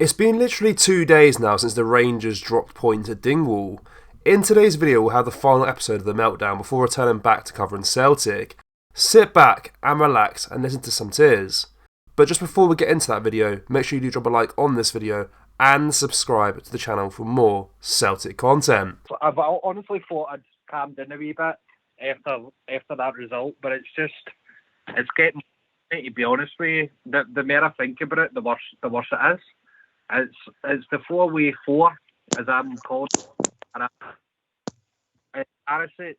It's been literally 2 days now since the Rangers dropped points at Dingwall. In today's video we'll have the final episode of the Meltdown before returning back to covering Celtic. Sit back and relax and listen to some tears. But just before we get into that video, make sure you do drop a like on this video and subscribe to the channel for more Celtic content. I've honestly thought I'd calmed down a wee bit after that result, but it's getting, to be honest with you, the more I think about it, the worse it is. It's the 4-way-4, as I'm called. And Arisic,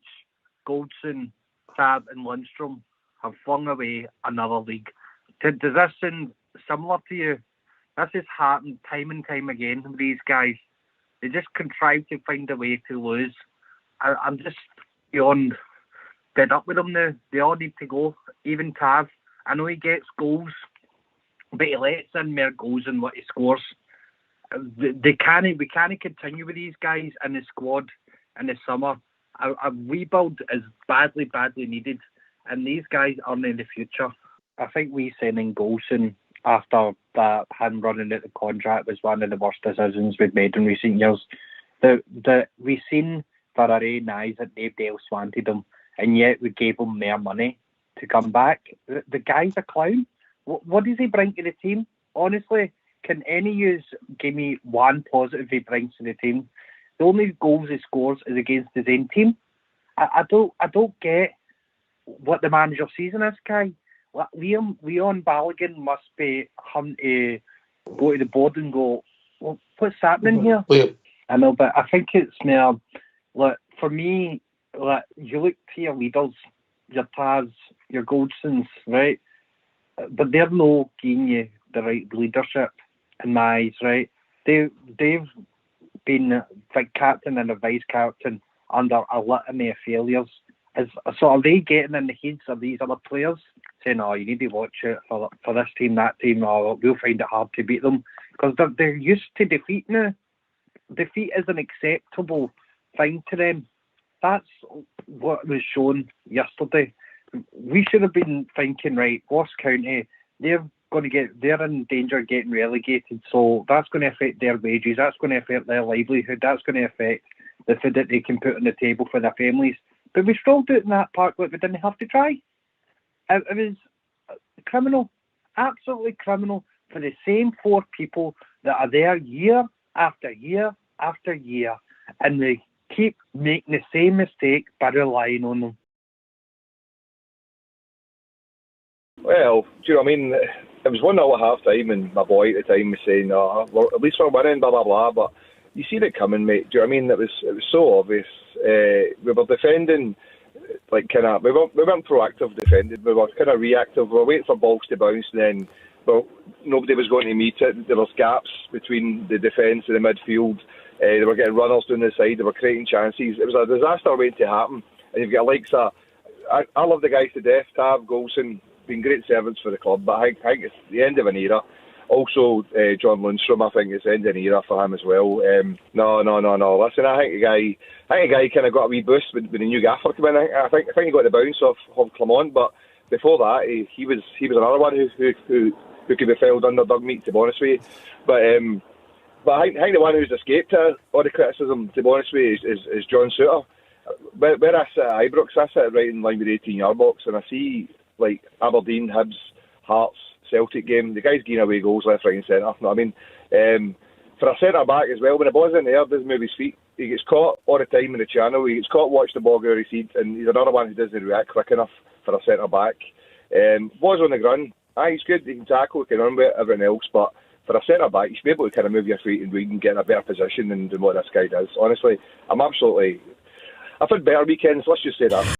Goldson, Tab and Lundstrom have flung away another league. Does this sound similar to you? This has happened time and time again with these guys. They just contrive to find a way to lose. I'm just beyond fed up with them now. They all need to go. Even Tav. I know he gets goals, but he lets in more goals than what he scores. We can't continue with these guys in the squad in the summer. A rebuild is badly needed, and these guys aren't in the future. I think we signing Golson after that him running out the contract was one of the worst decisions we've made in recent years. We seen for our own eyes that nobody else wanted him, and yet we gave him more money to come back. The guy's a clown. What does he bring to the team? Honestly, can any of you give me one positive he brings to the team? The only goals he scores is against his own team. I don't get what the manager sees in this guy. Leon Balogun must be having to go to the board and go, well, what's happening here? Wait. I know, but I think it's more, like, for me, like, you look to your leaders, your Taz, your Goldsons, right? But they're no giving you the right leadership in my eyes, right? They've been like captain and a vice captain under a litany of failures. So are they getting in the heads of these other players, saying, "Oh, you need to watch it for this team, that team, or we'll find it hard to beat them," because they're used to defeat now. Defeat is an acceptable thing to them. That's what was shown yesterday. We should have been thinking, right, Ross County, they're in danger of getting relegated, so that's going to affect their wages, that's going to affect their livelihood, that's going to affect the food that they can put on the table for their families. But we strolled out in that park like we didn't have to try. It was criminal, absolutely criminal, for the same four people that are there year after year after year, and they keep making the same mistake by relying on them. Well, do you know what I mean? It was 1-0 at half time, and my boy at the time was saying, "Oh, well, at least we're winning, blah blah blah." But you seen it coming, mate. Do you know what I mean? It was so obvious. We were defending, like, we weren't proactive defending. We were kind of reactive. We were waiting for balls to bounce, and then, well, nobody was going to meet it. There was gaps between the defence and the midfield. They were getting runners down the side. They were creating chances. It was a disaster waiting to happen. And you've got likes of, I love the guys to death. Tav, Golson, been great servants for the club, but I think it's the end of an era. Also, John Lundstrom, I think it's the end of an era for him as well. No. Listen, I think the guy kind of got a wee boost when the new gaffer came in. I think he got the bounce off Clement, but before that, he was another one who could be felled under dug meat, to be honest with you. But I think the one who's escaped all the criticism, to be honest with you, is John Suter. Where I sit at Ibrox, I sit right in line with the 18-yard box, and I see, like, Aberdeen, Hibs, Hearts, Celtic game. The guy's getting away goals left, right and centre. You know what I mean? For a centre-back as well, when the ball's in the air, doesn't move his feet. He gets caught all the time in the channel. He gets caught watch the ball go out of his seat, and he's another one who doesn't react quick enough for a centre-back. Was on the ground. He's good. He can tackle, he can run with everything else, but for a centre-back, you should be able to kind of move your feet and we can get in a better position than what this guy does. Honestly, I've had better weekends, let's just say that.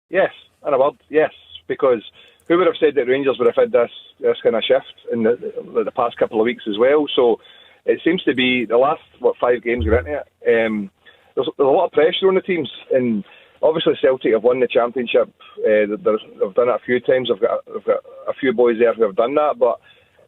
Yes, in a word, yes, because who would have said that Rangers would have had this kind of shift in the past couple of weeks as well? So it seems to be the last 5 games we're into it. There's a lot of pressure on the teams, and obviously Celtic have won the championship. They've done it a few times. I've got a few boys there who have done that, but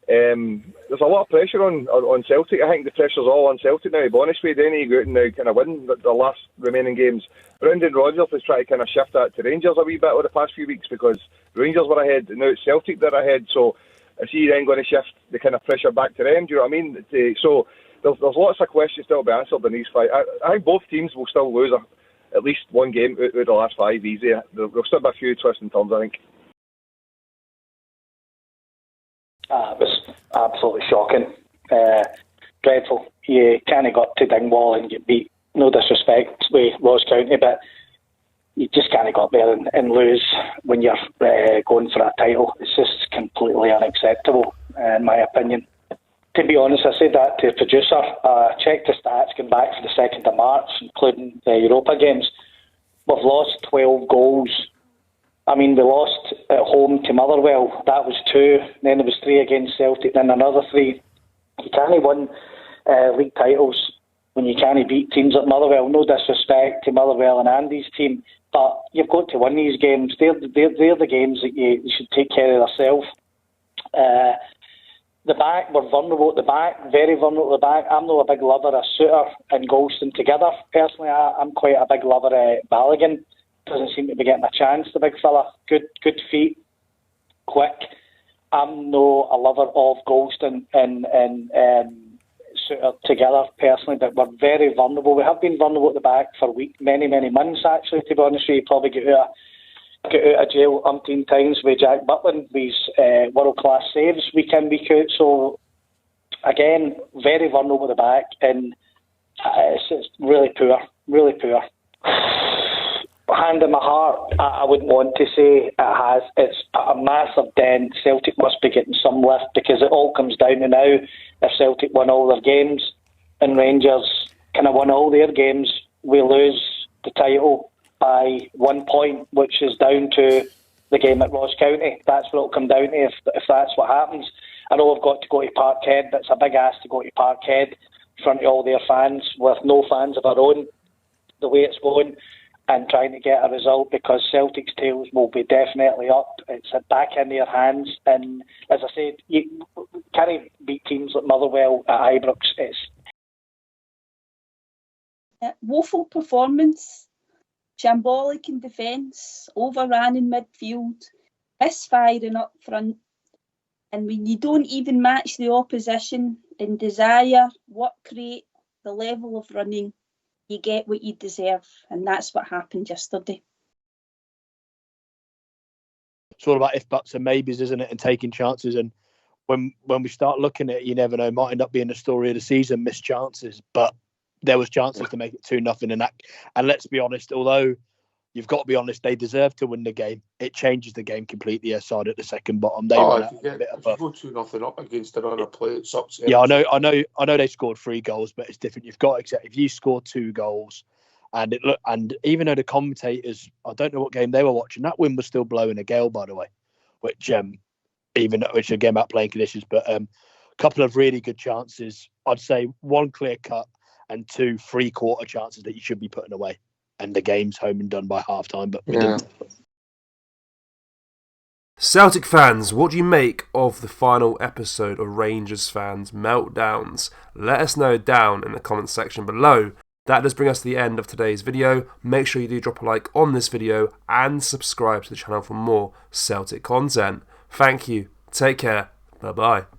there's a lot of pressure on Celtic. I think the pressure's all on Celtic now. To be honest with you, they need to go out and now kind of win the last remaining games. Brendan Rodgers is trying to kind of shift that to Rangers a wee bit over the past few weeks because Rangers were ahead and now it's Celtic that are ahead. So is he then going to shift the kind of pressure back to them? Do you know what I mean? So there's lots of questions still to be answered in these fights. I think both teams will still lose at least one game out of the last 5 easy. There'll still be a few twists and turns, I think. It was absolutely shocking. Dreadful. You kind of got to Dingwall and get beat. No disrespect with Ross County, but you just can't go up there and lose when you're going for a title. It's just completely unacceptable, in my opinion. To be honest, I said that to the producer. Checked the stats going back for the 2nd of March, including the Europa games. We've lost 12 goals. I mean, we lost at home to Motherwell. That was 2. Then there was 3 against Celtic, then another 3. You can't win league titles when you can't beat teams like Motherwell. No disrespect to Motherwell and Andy's team, but you've got to win these games. They're the games that you should take care of yourself. The back, we're vulnerable at the back, very vulnerable at the back. I'm not a big lover of Suter and Golston together. Personally, I'm quite a big lover of Balogun. Doesn't seem to be getting a chance, the big fella. Good feet, quick. I'm no a lover of Golston and Suter together, personally, but we're very vulnerable. We have been vulnerable at the back for many months, actually, to be honest with you. Probably get out of jail umpteen times with Jack Butland, with world-class saves week in, week out. So, again, very vulnerable at the back, and it's really poor, really poor. Hand in my heart, I wouldn't want to say it has. It's a massive dent. Celtic must be getting some lift, because it all comes down to now, if Celtic win all their games and Rangers kind of win all their games, we lose the title by 1 point, which is down to the game at Ross County. That's what it'll come down to if that's what happens. I know we've got to go to Parkhead, but it's a big ask to go to Parkhead in front of all their fans with no fans of our own, the way it's going, and trying to get a result, because Celtic's tails will be definitely up. It's back in their hands, and as I said, you can't beat teams like Motherwell at Ibrox. It's woeful performance, shambolic in defence, overran in midfield, misfiring up front, and when you don't even match the opposition in desire, work rate, the level of running, you get what you deserve, and that's what happened yesterday. It's all about if, buts and maybes, isn't it, and taking chances. And when we start looking at it, you never know, it might end up being the story of the season, missed chances, but there was chances to make it 2-0 in that. And let's be honest, although you've got to be honest, they deserve to win the game. It changes the game completely aside at the second bottom. They if you go 2-0 up against another play, it sucks. Yeah, I know they scored 3 goals, but it's different. You've got to accept if you score 2 goals, and even though the commentators, I don't know what game they were watching, that wind was still blowing a gale, by the way, which again about playing conditions, but a couple of really good chances. I'd say 1 clear cut and 2 3/4 chances that you should be putting away. And the game's home and done by half-time, but we didn't. Celtic fans, what do you make of the final episode of Rangers fans' meltdowns? Let us know down in the comments section below. That does bring us to the end of today's video. Make sure you do drop a like on this video and subscribe to the channel for more Celtic content. Thank you. Take care. Bye-bye.